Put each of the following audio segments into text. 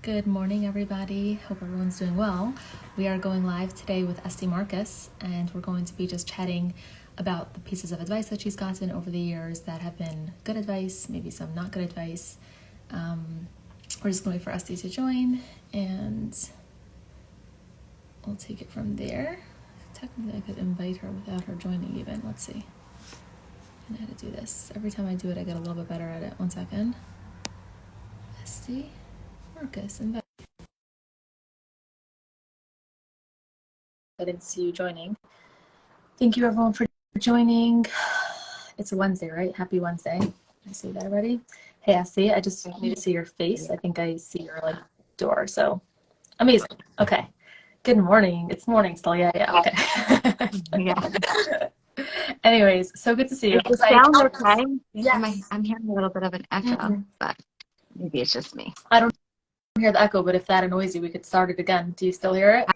Good morning, everybody. Hope everyone's doing well. We are going live today with Esti, and we're going to be just chatting about the pieces of advice that she's gotten over the years that have been good advice, maybe some not good advice. We're just going to wait for Esti to join, and we'll take it from there. Technically, I could invite her without her joining even. Let's see. I know how to do this. Every time I do it, I get a little bit better at it. 1 second. Esti, invite. I didn't see you joining. Thank you everyone for joining. It's a Wednesday, right? Happy Wednesday. Did I say that already? Hey, Esti, I just need to see your face. I think I see your door. So amazing. Okay. Good morning. It's morning still. Yeah. Okay. Yeah. Anyways, so good to see you. Is the sound okay? Yes. I'm hearing a little bit of an echo, but maybe it's just me. I don't hear the echo, but if that annoys you, we could start it again. Do you still hear it?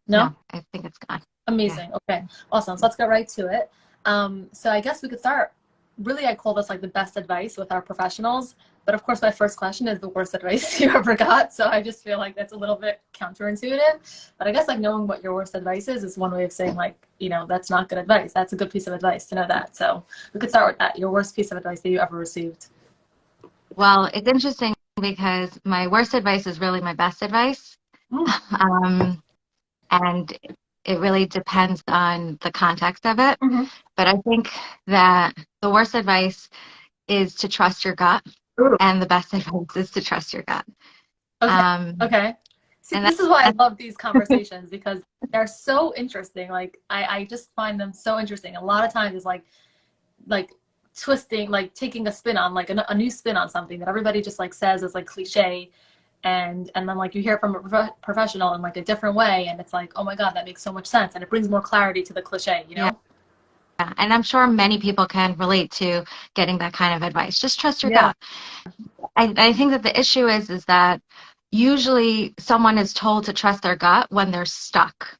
No, I think it's gone. Amazing. Yeah. Okay. Awesome. So let's get right to it. So I guess we could start. Really, I call this like the best advice with our professionals. But of course, my first question is the worst advice you ever got. So I just feel like that's a little bit counterintuitive. But I guess like knowing what your worst advice is one way of saying like, that's not good advice. That's a good piece of advice to know that. So we could start with that. Your worst piece of advice that you ever received. Well, it's interesting because my worst advice is really my best advice. And it really depends on the context of it. But I think that the worst advice is to trust your gut. Ooh. And the best advice is to trust your gut. Okay. See, this is why I love these conversations because they're so interesting. Like I just find them so interesting. A lot of times it's like twisting, like taking a spin on like a new spin on something that everybody just like says is like cliche. And then like you hear from a professional in like a different way, and it's like, oh my God, that makes so much sense, and it brings more clarity to the cliche, Yeah. And I'm sure many people can relate to getting that kind of advice. Just trust your gut. I think that the issue is that usually someone is told to trust their gut when they're stuck.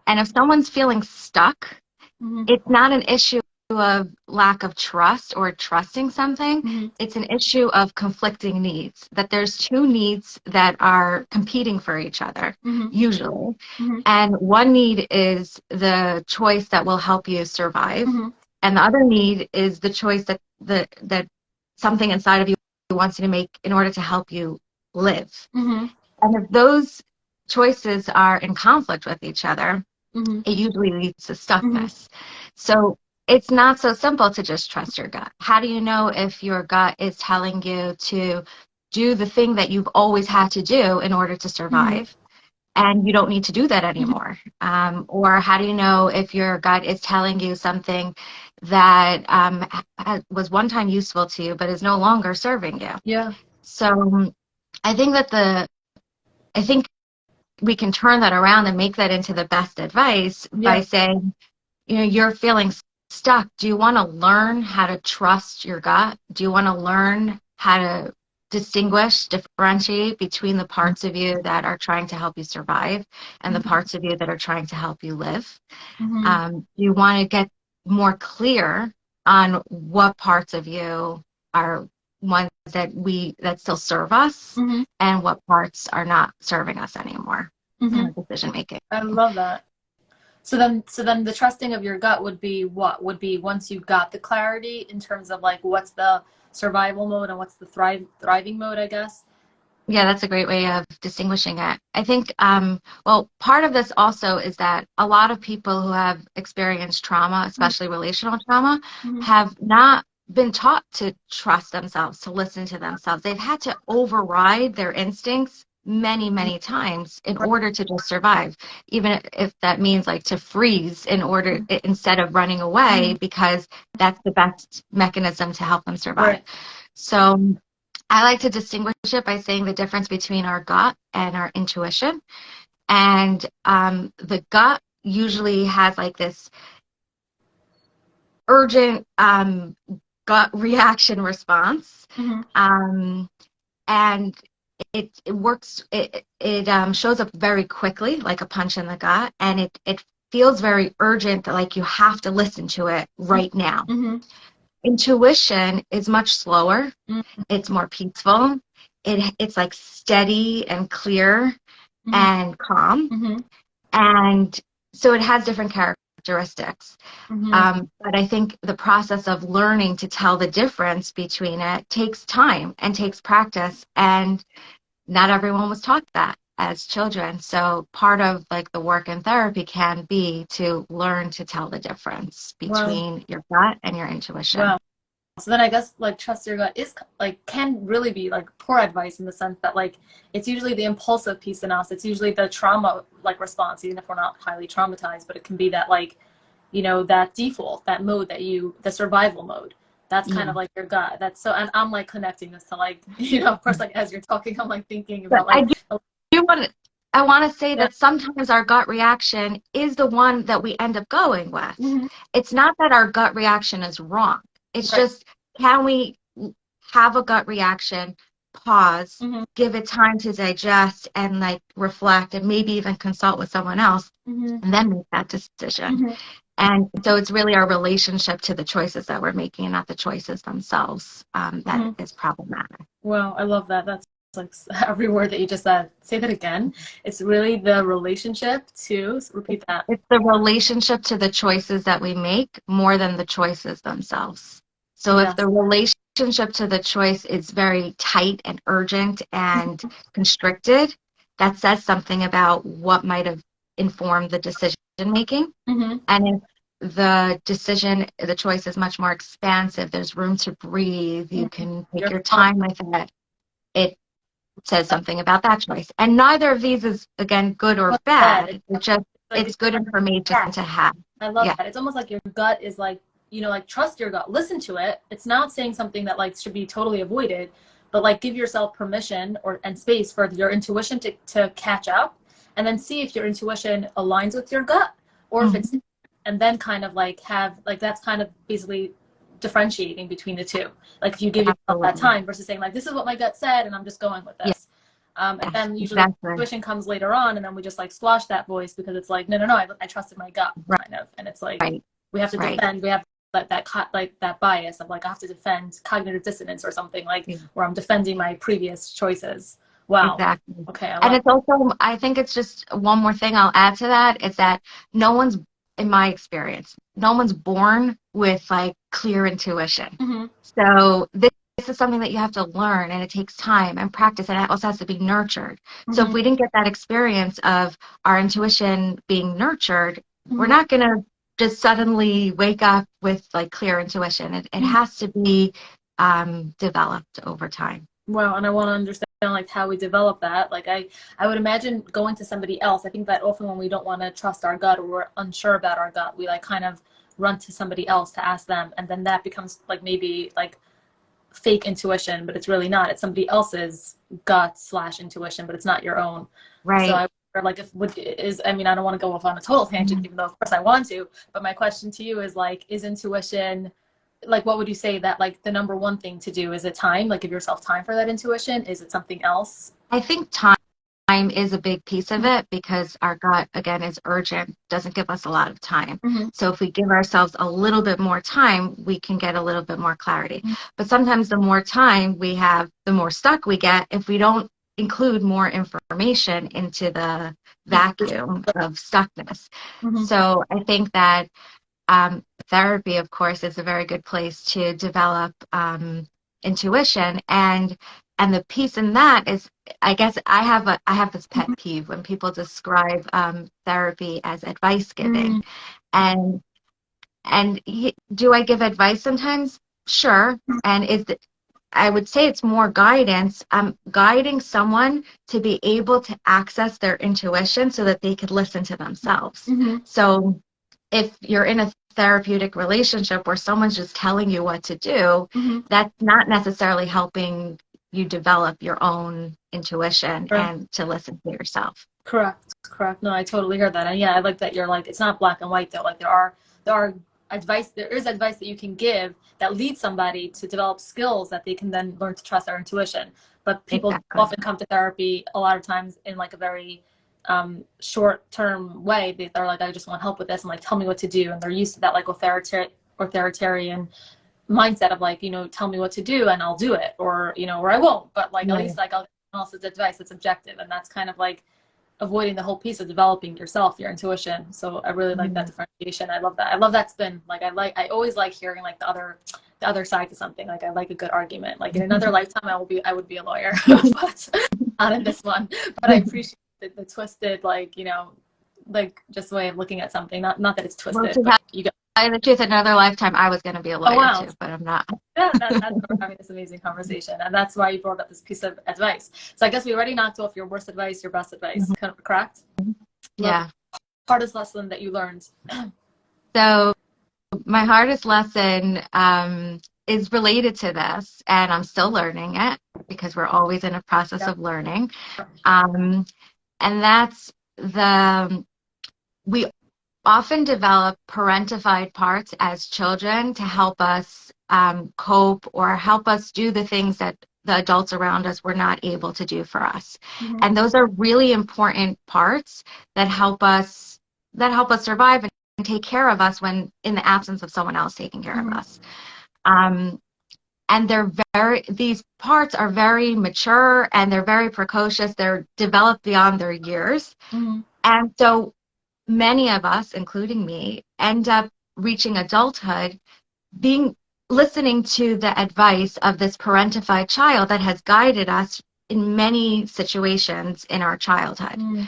And if someone's feeling stuck, it's not an issue of lack of trust or trusting something. It's an issue of conflicting needs, that there's two needs that are competing for each other, usually. And one need is the choice that will help you survive. And the other need is the choice that something inside of you wants you to make in order to help you live. And if those choices are in conflict with each other, it usually leads to stuckness. So it's not so simple to just trust your gut. How do you know if your gut is telling you to do the thing that you've always had to do in order to survive, and you don't need to do that anymore? Or how do you know if your gut is telling you something that was one time useful to you but is no longer serving you? Yeah. So I think we can turn that around and make that into the best advice by saying, you're feeling stuck. Do you want to learn how to trust your gut? Do you want to learn how to differentiate between the parts of you that are trying to help you survive and the parts of you that are trying to help you live? Do you want to get more clear on what parts of you are ones that still serve us and what parts are not serving us anymore in our decision making? I love that. So then the trusting of your gut would be what? Would be once you got the clarity in terms of like what's the survival mode and what's the thriving mode, I guess? Yeah, that's a great way of distinguishing it. I think, well, part of this also is that a lot of people who have experienced trauma, especially relational trauma, have not been taught to trust themselves, to listen to themselves. They've had to override their instincts many times in order to just survive, even if that means like to freeze instead of running away, because that's the best mechanism to help them survive. So I like to distinguish it by saying the difference between our gut and our intuition. And the gut usually has like this urgent gut reaction response. And it works, it shows up very quickly, like a punch in the gut, and it feels very urgent, that like you have to listen to it right now. Intuition is much slower. It's more peaceful. it's like steady and clear Mm-hmm. and calm. Mm-hmm. And so it has different characteristics. Mm-hmm. But I think the process of learning to tell the difference between it takes time and takes practice. And not everyone was taught that as children. So part of like the work in therapy can be to learn to tell the difference Well, between your gut and your intuition. well. So then I guess like trust your gut is like can really be like poor advice in the sense that like it's usually the impulsive piece in us. It's usually the trauma like response, even if we're not highly traumatized, but it can be that like, that default, that mode the survival mode. That's kind Yeah. of like your gut. That's so, and I'm like connecting this to like, of course, like as you're talking, I'm like thinking But about like, do want to, I want to say yeah. that sometimes our gut reaction is the one that we end up going with. Mm-hmm. It's not that our gut reaction is wrong. It's Right. just, can we have a gut reaction, pause, Mm-hmm. give it time to digest and like reflect and maybe even consult with someone else Mm-hmm. and then make that decision. Mm-hmm. And so it's really our relationship to the choices that we're making and not the choices themselves that Mm-hmm. is problematic. Wow, I love that. That's like every word that you just said. Say that again. It's really the relationship to, repeat that. It's the relationship to the choices that we make more than the choices themselves. So if Yes. the relationship to the choice is very tight and urgent and constricted, that says something about what might have informed the decision making. Mm-hmm. And if the choice is much more expansive, there's room to breathe, you Mm-hmm. can take You're your fine. time with it, it says something about that choice. And neither of these is, again, good or What's bad? bad. It's just, Like it's it's good like information to yes. have. I love Yeah, that. It's almost like your gut is like, like trust your gut, listen to it. It's not saying something that like should be totally avoided, but like give yourself permission and space for your intuition to catch up, and then see if your intuition aligns with your gut or if it's, mhm, and then kind of like have like that's kind of basically differentiating between the two. Like if you give yourself that absolutely. time versus saying like this is what my gut said and I'm just going with Yeah, this. And yes, then usually exactly. intuition comes later on, and then we just like squash that voice because it's like, no, no, no, I trusted my gut, Right, kind of. And it's like, right, we have to right. defend, we have like that bias of like, I have to defend cognitive dissonance or something like Yeah, where I'm defending my previous choices. Wow. exactly. Okay, I And love it's also, I think it's just one more thing I'll add to that is that no one's, in my experience, no one's born with like clear intuition. it. Mm-hmm. So this is something that you have to learn and it takes time and practice and it also has to be nurtured. So if Mm-hmm. we didn't get that experience of our intuition being nurtured, we're Mm-hmm. not going to just suddenly wake up with like clear intuition. It Mm-hmm. has to be developed over time. Wow, and I want to understand like how we develop that. Like I would imagine going to somebody else. I think that often when we don't want to trust our gut or we're unsure about our gut, we like kind of run to somebody else to ask them, and then that becomes like maybe like fake intuition, but it's really not. It's somebody else's gut slash intuition, but it's not your own. So Right. I wonder, like, if would is I mean, I don't want to go off on a total tangent, Mhm. even though of course I want to. But my question to you is like, is intuition like what would you say that like the number one thing to do? Is it time? Like give yourself time for that intuition? Is it something else? I think time is a big piece of it because our gut, again, is urgent, doesn't give us a lot of time. Mm-hmm. So if we give ourselves a little bit more time, we can get a little bit more clarity. But sometimes the more time we have, the more stuck we get if we don't include more information into the vacuum of stuckness. Mm-hmm. So I think that therapy, of course, is a very good place to develop intuition, and the piece in that is, I guess, I have this pet peeve when people describe therapy as advice Mm-hmm. giving, and do I give advice sometimes? Sure, and I would say it's more guidance. I'm guiding someone to be able to access their intuition so that they could listen to themselves. Mm-hmm. So if you're in a therapeutic relationship where someone's just telling you what to do, Mm-hmm. that's not necessarily helping you develop your own intuition Sure. and to listen to yourself. Correct. Correct. No, I totally heard that. And yeah, I like that you're like, it's not black and white though. Like there are there is advice that you can give that leads somebody to develop skills that they can then learn to trust their intuition. But people Exactly. often come to therapy a lot of times in like a very short term way. They're like, I just want help with this and like tell me what to do. And they're used to that like authoritarian mindset of like, tell me what to do and I'll do it, or, or I won't, but like, at Right. least like I'll get someone else's advice that's objective. And that's kind of like avoiding the whole piece of developing yourself, your intuition. So I really like that Mhm. differentiation. I love that. I love that spin. Like I always like hearing like the other side to something. Like I like a good argument. Like in another lifetime I would be a lawyer, but not in this one. But I appreciate the twisted, like, like just way of looking at something. Not that it's Well, twisted, to but you go, tell you the truth, another lifetime I was going to be a oh lawyer wow. too, but I'm not. Yeah, that's why we're having this amazing conversation. And that's why you brought up this piece of advice. So I guess we already knocked off your worst advice, your best advice. Mhm. Correct? Love it. Yeah. Hardest lesson that you learned. So my hardest lesson is related to this, and I'm still learning it because we're always in a process Yeah. of learning. Um, and that's we often develop parentified parts as children to help us cope or help us do the things that the adults around us were not able to do for us. Mm-hmm. And those are really important parts that help us survive and take care of us when in the absence of someone else taking care of Mm-hmm. us. And these parts are very mature and they're very precocious. They're developed beyond their years. Mm-hmm. And so many of us, including me, end up reaching adulthood listening to the advice of this parentified child that has guided us in many situations in our childhood. Mm-hmm.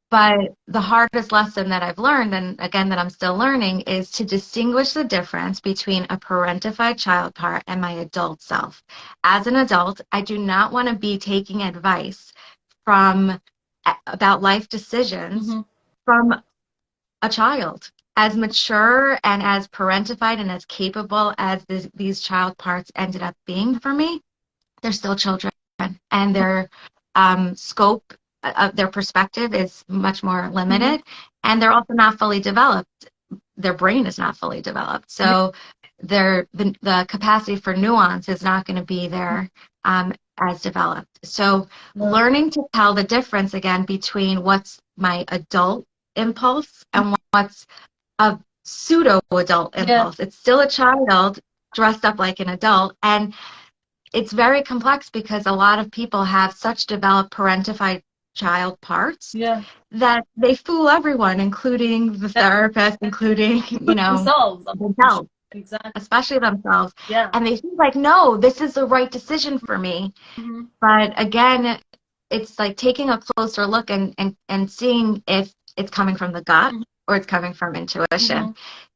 But the hardest lesson that I've learned, and again that I'm still learning, is to distinguish the difference between a parentified child part and my adult self. As an adult, I do not want to be taking advice about life decisions Mm-hmm. from a child. As mature and as parentified and as capable as these child parts ended up being for me, they're still children, and their scope, their perspective is much more Mm-hmm. limited, and they're also not fully developed. Their brain is not fully developed, Yeah. so the capacity for nuance is not going to be there as developed. So No. learning to tell the difference again between what's my adult impulse and what's a pseudo adult Yeah. impulse. It's still a child dressed up like an adult, and it's very complex because a lot of people have such developed parentified child parts Yeah. that they fool everyone, including the That therapist, including, themselves. I'm sure. themselves, Exactly. especially themselves. Yeah. And they feel like, no, this is the right decision for me. Mm-hmm. But again, it's like taking a closer look and seeing if it's coming from the gut or it's coming from Mm-hmm. intuition.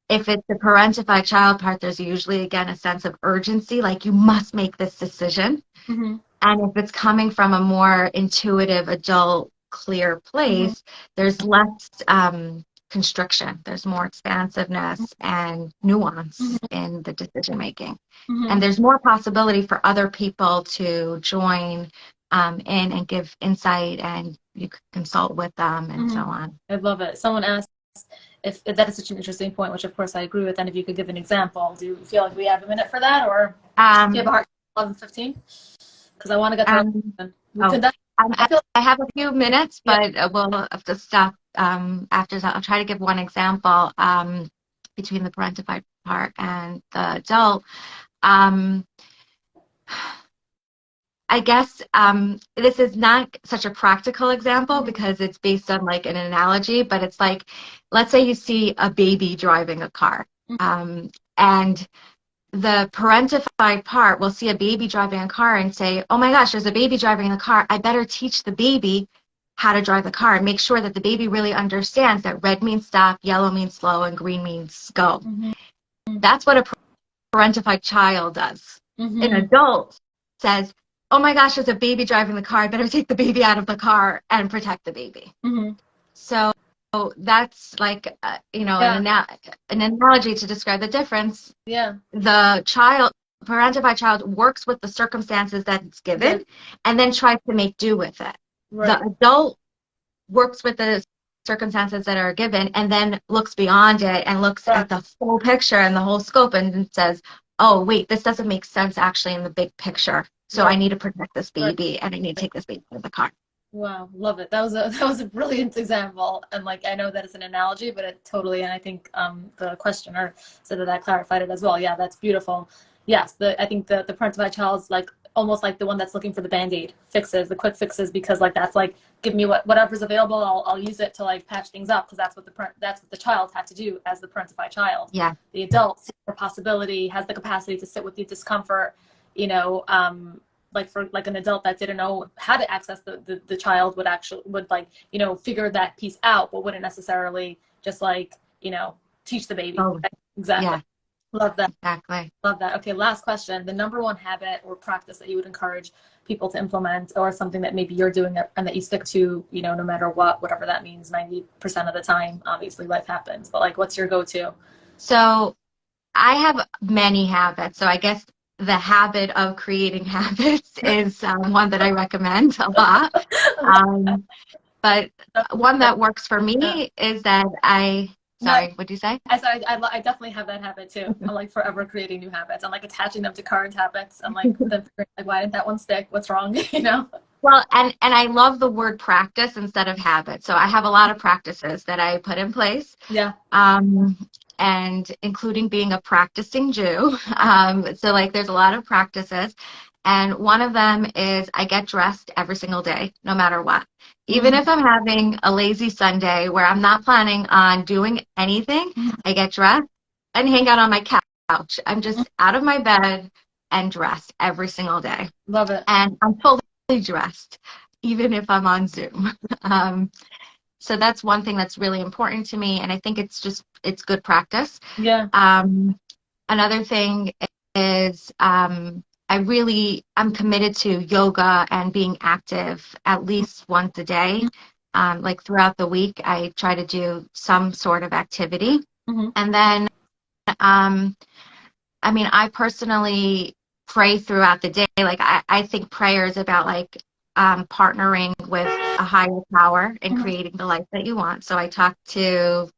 If it's the parentified child part, there's usually, again, a sense of urgency, like you must make this decision. Mm-hmm. And if it's coming from a more intuitive, adult, clear Mm-hmm. place, there's less constriction. There's more expansiveness and nuance in the decision making. Mm-hmm. And there's more possibility for other people to join in and give insight, and you could consult with them and so Mm-hmm. on. I love it. Someone asked if that is such an interesting point, which of course I agree with, and if you could give an example. Do you feel like we have a minute for that, or do you have a Um, hard 11:15? Because I want to get to um, we oh, could that, I feel I have a few minutes, yeah. but we'll have to stop after that. I'll try to give one example between the parentified part and the adult. Um, I guess this is not such a practical example because it's based on like an analogy, but it's like, let's say you see a baby driving a car, and the parentified part will see a baby driving a car and say, oh my gosh, there's a baby driving the car. I better teach the baby how to drive the car and make sure that the baby really understands that red means stop, yellow means slow, and green means go. Mm-hmm. That's what a parentified child does. An Mm-hmm. adult says, oh my gosh, there's a baby driving the car. I better take the baby out of the car and protect the baby. Mm-hmm. So that's like, Yeah. an analogy to describe the difference. Yeah. The parentified child works with the circumstances that it's given Yeah. and then tries to make do with it. Right. The adult works with the circumstances that are given and then looks beyond it and looks at the full picture and the whole scope and says, oh, wait, this doesn't make sense actually in the big picture. So Right. I need to protect this Right. baby and I need to take this baby out of the car. Wow, love it. That was a brilliant example, and like I know that it's an analogy, but it totally, and I think the questioner said that clarified it as well. Yeah, that's beautiful. Yes, I think the parentified child is like almost like the one that's looking for the band-aid fixes, the quick fixes, because like that's like give me whatever's available, I'll use it to like patch things up, because that's what the child had to do as the parentified child. Yeah. The adult sees the possibility, has the capacity to sit with the discomfort, you know, like for like an adult that didn't know how to access the child would like, you know, figure that piece out, but wouldn't necessarily just like, you know, teach the baby. Oh, Exactly. yeah, Love that. exactly. Love that. Okay, last question. The number one habit or practice that you would encourage people to implement, or something that maybe you're doing and that you stick to, you know, no matter what, whatever that means, 90% of the time. Obviously, life happens, but like, what's your go-to? So I have many habits. So I guess the habit of creating habits is one that I recommend a lot. Um, but one that works for Yeah. me is that No, sorry, what'd you say? I definitely have that habit too. I'm like forever creating new habits. I'm like attaching them to current habits. I'm like, like, why didn't that one stick? What's wrong? You know? Well, and I love the word practice instead of habit. So I have a lot of practices that I put in place. Yeah. Um, and including being a practicing Jew. So like there's a lot of practices. And one of them is I get dressed every single day, no matter what. Even if I'm having a lazy Sunday where I'm not planning on doing anything, I get dressed and hang out on my couch. I'm just out of my bed and dressed every single day. Love it. And I'm fully dressed, even if I'm on Zoom. Um, so that's one thing that's really important to me, and I think it's good practice. Yeah. Another thing is I'm committed to yoga and being active at least once a day. Like throughout the week, I try to do some sort of activity. Mm-hmm. And then, I mean, I personally pray throughout the day. Like I think prayer is about like partnering with a higher power and creating the life that you want. So I talk to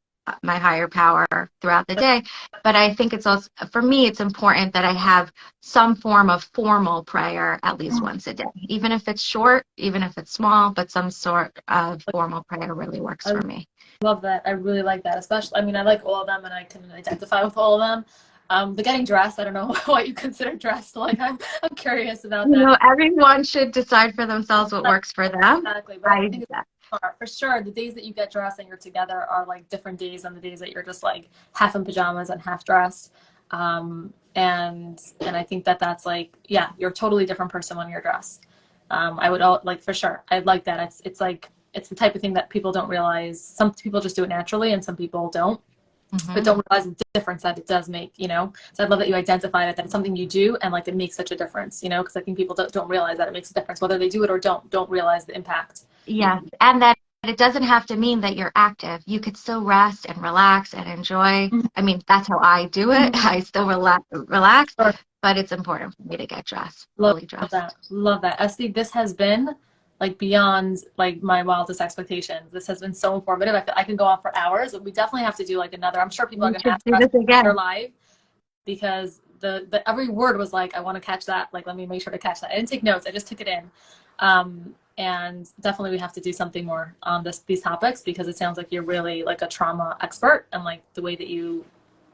my higher power throughout the day. But I think it's also, for me, it's important that I have some form of formal prayer at least once a day, even if it's short, even if it's small, but some sort of formal prayer really works I for me. love that. I really like that. Especially, I mean, I like all of them and I can identify with all of them. The getting dressed, I don't know what you consider dressed. Like, I'm curious about You that. know, everyone should decide for themselves what works for them. Exactly. But I think for sure, the days that you get dressed and you're together are like different days than the days that you're just like half in pajamas and half dressed. And I think that that's like, yeah, you're a totally different person when you're dressed. I would like for sure. I like that. It's like it's the type of thing that people don't realize. Some people just do it naturally, and some people don't. But don't realize the difference that it does make, you know? So I love that you identified it, that it's something you do and like it makes such a difference, you know? Because I think people don't realize that it makes a difference, whether they do it or don't realize the impact. Yes, and that it doesn't have to mean that you're active. You could still rest and relax and enjoy. I mean, that's how I do it. I still relax, Sure. but it's important for me to get dressed, Love fully dressed. that. Love that. Esti, this has been like beyond like my wildest expectations. This has been so informative. I can go on for hours. We definitely have to do like another. I'm sure people are We going to should ask do us this again. live, because the every word was like, I want to catch that. Like, let me make sure to catch that. I didn't take notes. I just took it in. And definitely we have to do something more on these topics, because it sounds like you're really like a trauma expert, and like the way that you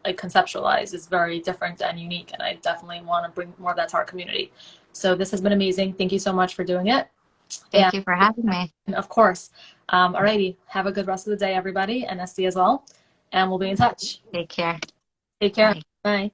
like conceptualize is very different and unique. And I definitely want to bring more of that to our community. So this has been amazing. Thank you so much for doing it. Thank you for having me. And of course, alrighty. Have a good rest of the day, everybody, and Esti as well. And we'll be in touch. Take care. Take care. Bye. Bye.